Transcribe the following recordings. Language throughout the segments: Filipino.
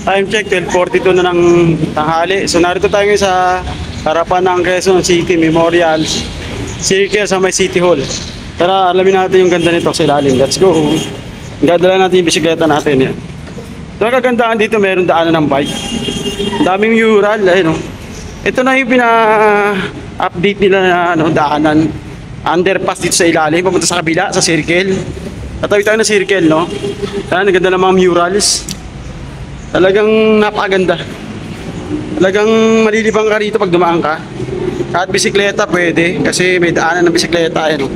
Time check, 12:42 na ng tanghali. So narito tayo ngayon sa harapan ng Quezon City Memorial Circle sa may City Hall. Tara, alamin natin yung ganda nito sa ilalim. Let's go. Dadala natin yung bisikleta natin. Yan. So ang kagandahan dito, meron daanan ng bike. Daming mural. Ayun, no? Ito na yung pina-update nila na daanan. Underpass dito sa ilalim, papunta sa kabila, sa circle. Tatawid tayo na circle, no? Ang ganda ng mga murals. Talagang napakaganda. Talagang malilibang ka rito pag dumaan ka. Kahit bisikleta pwede kasi may daanan ng bisikleta. Ayan,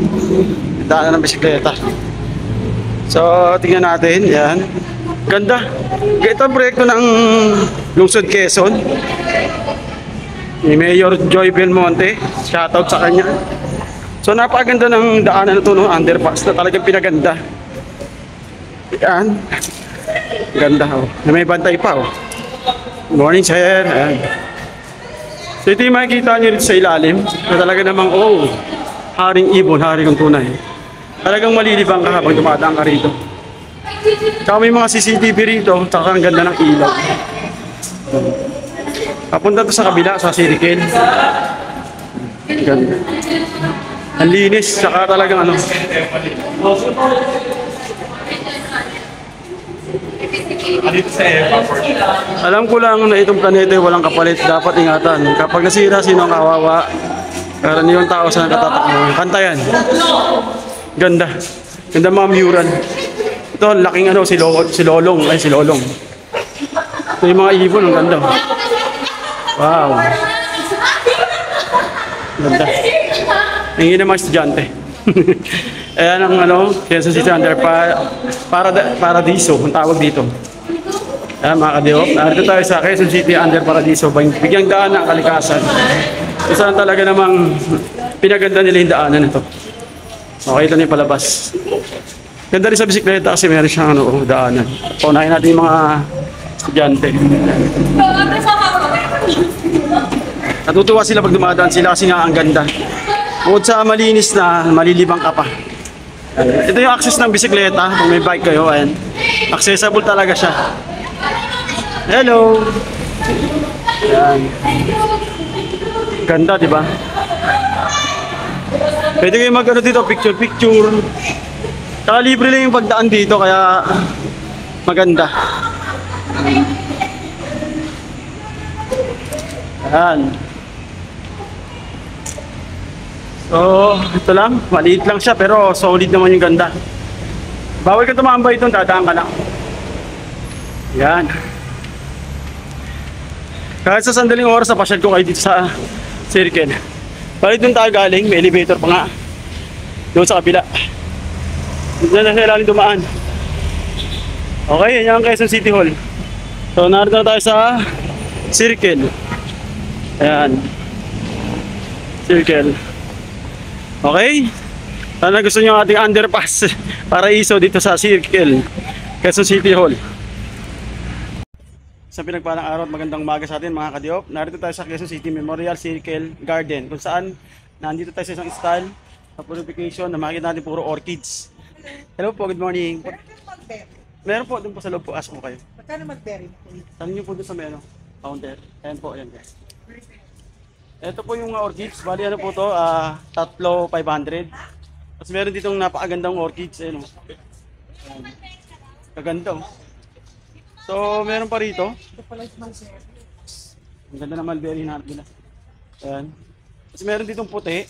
may daanan ng bisikleta. So tingnan natin. Yan. Ganda. Ito ang proyekto ng Lungsod Quezon. Ni Mayor Joy Belmonte. Shoutout sa kanya. So napakaganda ng daanan na ito, no? Underpass na talagang pinaganda. Yan. Ganda, oh. May bantay pa, oh. Morning, sir. Ayan. So ito yung makikita nyo rito sa ilalim na talaga namang, oh, haring ibon, haring ang tunay. Talagang malilibang ka habang dumadaan ka rito. Tsaka may mga CCTV rito, tsaka ang ganda ng ilaw. Papunta to sa kabila, sa circle. Ganda. Ang linis, tsaka talagang ano. Alam ko lang na itong planeta ay walang kapalit, dapat ingatan. Kapag nasira, sino ang kawawa? Karaniwang tao sa nagtatakbo. Kanta yan. Ganda. Ganda mga mural. Ito, laking ano, si Lolong. Ay, si Lolong. Ito yung mga ibon, ang ganda. Wow. Ganda. Hindi na mga estudyante. Ayan ang ano, Quezon City Paradiso, ang tawag dito. Ayan mga kadiop, narito tayo sa Quezon City Under Paradiso, bigyang daan ng kalikasan. Saan talaga namang pinaganda nila yung daanan ito. Okay, ito na yung palabas. Ganda rin sa bisikleta kasi meron siyang ano, daanan. Paunahin natin yung mga estudyante. Natutuwa sila pag dumadaan sila kasi nga ang ganda. Bukod sa malinis na, malilibang ka pa. Ito yung access ng bisikleta, kung may bike kayo, ayan. Accessible talaga siya. Hello! Ayan. Ganda, di ba? Pwede kayo mag-ano dito, picture-picture. Saka libre lang yung pagdaan dito, kaya maganda. Ayan. So, ito lang. Maliit lang siya pero solid naman yung ganda. Bawal ka tumambay ito, dadaan ka lang. Yan. Kahit sa sandaling oras, napasyal ko kayo dito sa circle. Balik doon tayo galing, may elevator pa nga. Doon sa kabila. Doon na sa ilalim dumaan. Okay, yan yung Quezon City Hall. So, narito na tayo sa circle. Ayan. Circle. Okay? Sana gusto nyo ating underpass para iso dito sa Circle, Quezon City Hall. Sa pinagpalang araw at magandang umaga sa atin mga kadiop. Narito tayo sa Quezon City Memorial Circle Garden kung saan nandito tayo sa isang style sa purification na makikita natin puro orchids. Hello po, good morning. Meron po doon po sa loob po, ask mo kayo. Magkano mag-berry? Tanong nyo po doon sa may counter. Ayan po, ayan guys. Ito po yung orchids, bali ano po to, tatlo 500. Tapos meron ditong napakagandang orchids, eh, no? Kaganda, oh. So meron pa rito. Ito pala is mulberry. Ang ganda ng mulberry na nila. Ayan. Tapos meron ditong puti.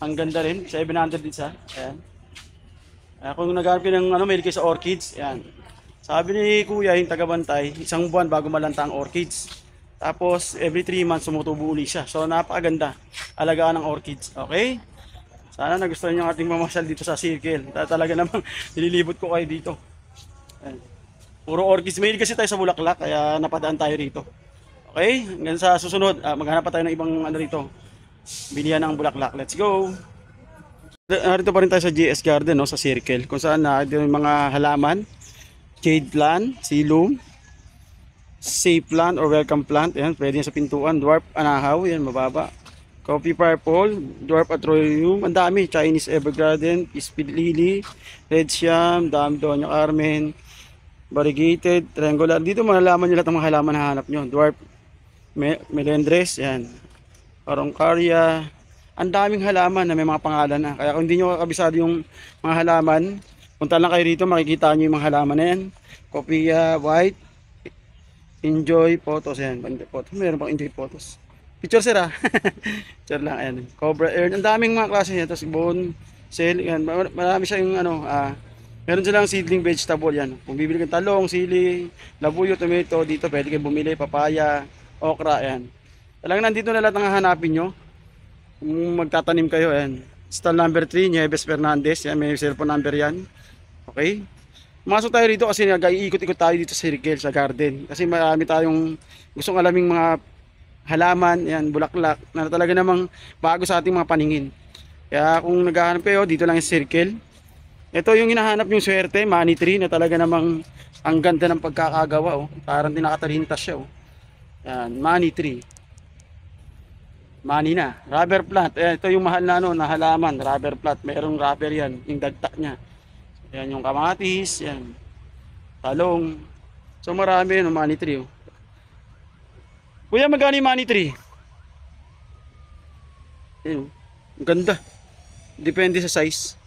Ang ganda rin, 700 din sa. Ayan. Kung naghanap ng ano, may kayo sa orchids, ayan. Sabi ni Kuya, yung taga-bantay, isang buwan bago malanta ang orchids. Tapos, every 3 months, sumutubo uli siya. So, napakaganda. Alagaan ng orchids. Okay? Sana nagustuhan nyo ang ating mamasyal dito sa circle. Talaga namang nililibot ko kayo dito. Ayan. Puro orchids. Mahilig kasi tayo sa bulaklak, kaya napadaan tayo rito. Okay? Hanggang sa susunod, maghanap pa tayo ng ibang ano rito. Bilihan ng bulaklak. Let's go! Narito pa rin tayo sa GS Garden, no, sa circle. Kung saan na yung mga halaman, shade plant, silum, safe plant or welcome plant. Ayan, pwede yan sa pintuan. Dwarf anahaw, yan mababa. Coffee purple, dwarf atroyum, ang dami. Chinese evergarden, peace lily, red siam, dami doon yung Carmen. variegated, triangular. Dito malalaman nyo lahat ng mga halaman na hanap nyo. Dwarf, melendres, yan. Araucaria. Ang daming halaman na may mga pangalan na. Kaya kung hindi nyo kakabisado yung mga halaman, punta lang kayo rito, makikita nyo yung mga halaman na yan. Copia, white, enjoy photos, yan. Meron pang enjoy photos. Picture sir ah. Picture lang, ayan. Cobra earn. Ang daming mga klase niya. Tapos bone, cell, yan. Marami siya yung ano, meron silang seedling vegetable yan. Kung bibili kang talong, sili, labuyo, tomato, dito pwede kayo bumili, papaya, okra, yan. Talagang nandito na lahat ang hahanapin nyo. Kung magtatanim kayo, yan. Stall number 3, Nieves Fernandez. Yan, may cellphone number yan. Okay. Masok tayo rito kasi nag-iikot-ikot tayo dito sa circle, sa garden. Kasi marami tayong gustong alaming mga halaman, yan, bulaklak, na talaga namang bago sa ating mga paningin. Kaya kung naghahanap kayo, dito lang yung circle. Ito yung hinahanap yung swerte, money tree, na talaga namang ang ganda ng pagkakagawa. Oh. Parang tinakatalintas siya. Oh. Yan, money tree. Money na. Rubber plant. Ito yung mahal na, na halaman, rubber plant. Mayroong rubber yan, yung dagta niya. Yan yung kamatis, yan. Talong. So marami yung money tree. Oh. Kuya, magkano yung money tree? Ayun, ang ganda. Depende sa size.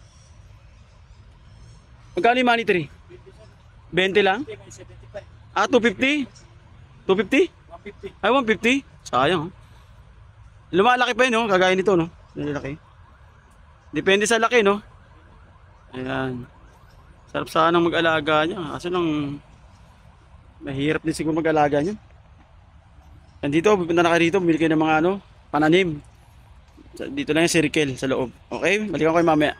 Magkano yung money tree? 20 lang? 250? 250? 150. Ay, 150? Sayang. Lumalaki pa yun, no? Kagaya nito, no? Laki. Depende sa laki, no? Ayan. Sarap sanang mag-alaga niya. Kaso lang, mahirap din siguro mag-alaga niya. Nandito, pupunta na kayo dito, bumili kayo ng mga pananim. Dito lang yung circle sa loob. Okay? Balikan ko kayo mamaya.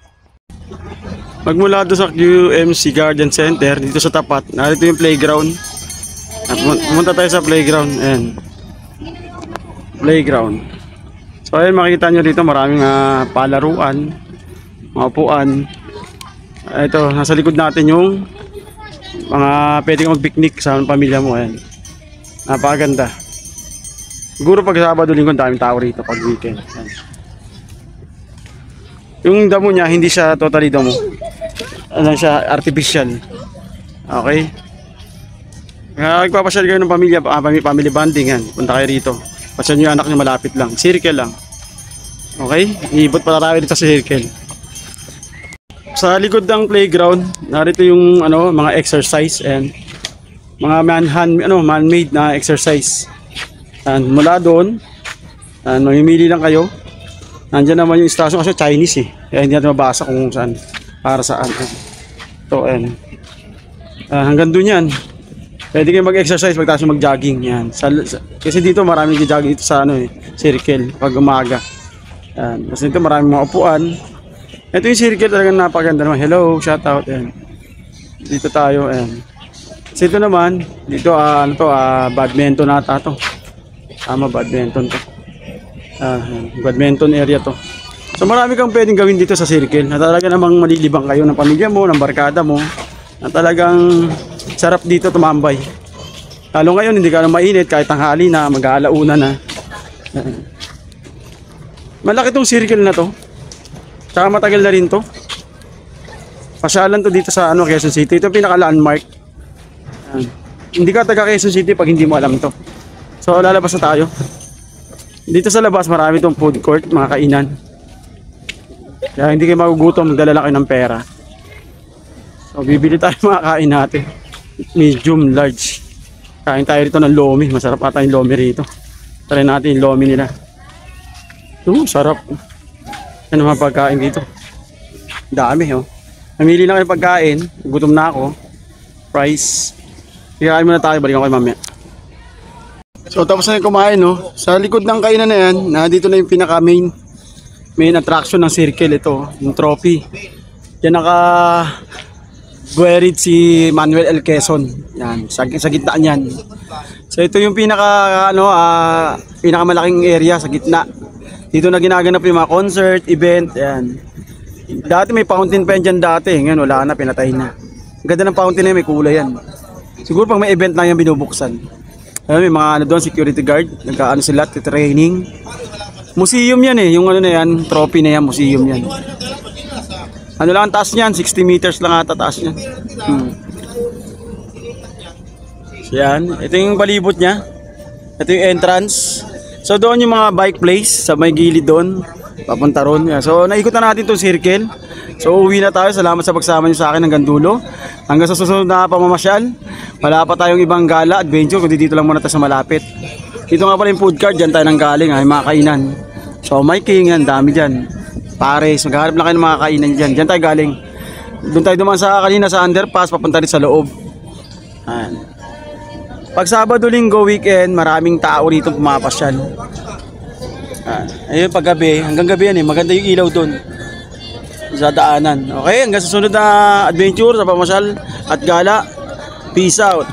Magmula doon sa QMC Garden Center, dito sa tapat, narito yung playground. Pumunta tayo sa playground. Ayan. Playground. So ayun, makikita nyo dito maraming palaruan, mga upuan. Ito, nasa likod natin yung mga pwede kang mag-picnic sa pamilya mo. Ayan. Napakaganda. Siguro pag Sabado Linggo, daming tao rito pag weekend. Ayan. Yung damo niya, hindi siya totally damo. Ano siya, artificial. Okay? Kaya magpapasyal kayo ng pamilya, family bonding yan. Punta kayo rito. Pasyal nyo yung anak nyo malapit lang. Circle lang. Okay? Iibot pala tayo dito sa circle. Sa likod ng playground, narito yung mga exercise and mga man-made na exercise. And mula doon, mamimili lang kayo. Nandiyan naman yung station kasi Chinese eh. Kaya hindi natin mabasa kung saan, para saan. Ito, ayan. Hanggang doon yan. Pwede kayo mag-exercise pagkatapos mag-jogging. Yan. Kasi dito maraming jogging dito sa circle pag umaga. Yan. Kasi dito maraming mga upuan. Ito yung circle talagang napakaganda naman. Hello, shout out. Yan. Dito tayo. Yan. Kasi ito naman, dito badminton nata to. Tama, badminton to. Badminton area to. So marami kang pwedeng gawin dito sa circle. Na talaga namang malilibang kayo ng pamilya mo, ng barkada mo. Na talagang sarap dito tumambay. Lalo ngayon hindi ka na mainit kahit tanghali na, mag-aalauna na. Malaki tong circle na to. Tsaka matagal na rin to. Pasyalan to dito sa Quezon City. Ito yung pinaka-landmark. Hindi ka taga Quezon City pag hindi mo alam to. So lalabas na tayo. Dito sa labas marami tong food court, mga kainan. Kaya hindi kayo magugutom, magdala lang kayo ng pera. So bibili tayo mga kain natin. Medium, large. Kain tayo rito ng lomi. Masarap ata yung lomi rito. Try natin yung lomi nila. Sarap. Ano mga pagkain dito? Dami oh. Namili lang kayo pagkain. Gutom na ako. Price. Kikain muna tayo. Balikan ko kayo mamaya. So tapos na yung kumain no. Sa likod ng kainan na yan, dito na yung pinaka main attraction ng circle ito, yung trophy. Yan guerid si Manuel L. Quezon. Yan, sa gitna niyan. So ito yung pinakamalaking area sa gitna. Dito na ginaganap yung mga concert, event, yan. Dati may fountain pen dyan dati, ngayon wala na, pinatay na. Ang ganda ng fountain na may kulay yan. Siguro pag may event na yan binubuksan. May mga doon, security guard, nagkaano sila, training. Museum yan eh, yung na yan, trophy na yan, museum yan. Ano lang ang taas niyan, 60 meters lang ata taas niyan. Yan, ito yung palibot niya. Ito yung entrance. So doon yung mga bike place sa may gilid doon. Papunta ron. Yan. So naikot na natin itong circle. So uwi na tayo. Salamat sa pagsama niyo sa akin hanggang dulo. Hanggang sa susunod na pamamasyal. Wala pa tayong ibang gala, adventure. Kundi dito lang muna tayo sa malapit. Dito nga pala yung food cart. Diyan tayo nang galing. Ay, mga kainan. So may king yan. Dami dyan. Pares. Maghahanap lang kayo ng mga kainan dyan. Diyan tayo galing. Doon tayo dumaan sa kanina sa underpass. Papunta rin sa loob. Ayan. Pag Sabado, Linggo, weekend, maraming tao rito pumapasyal. Ayun, pag gabi, hanggang gabi yan eh, maganda yung ilaw doon sa daanan. Okay, hanggang sa sunod na adventure sa pamasyal at gala. Peace out.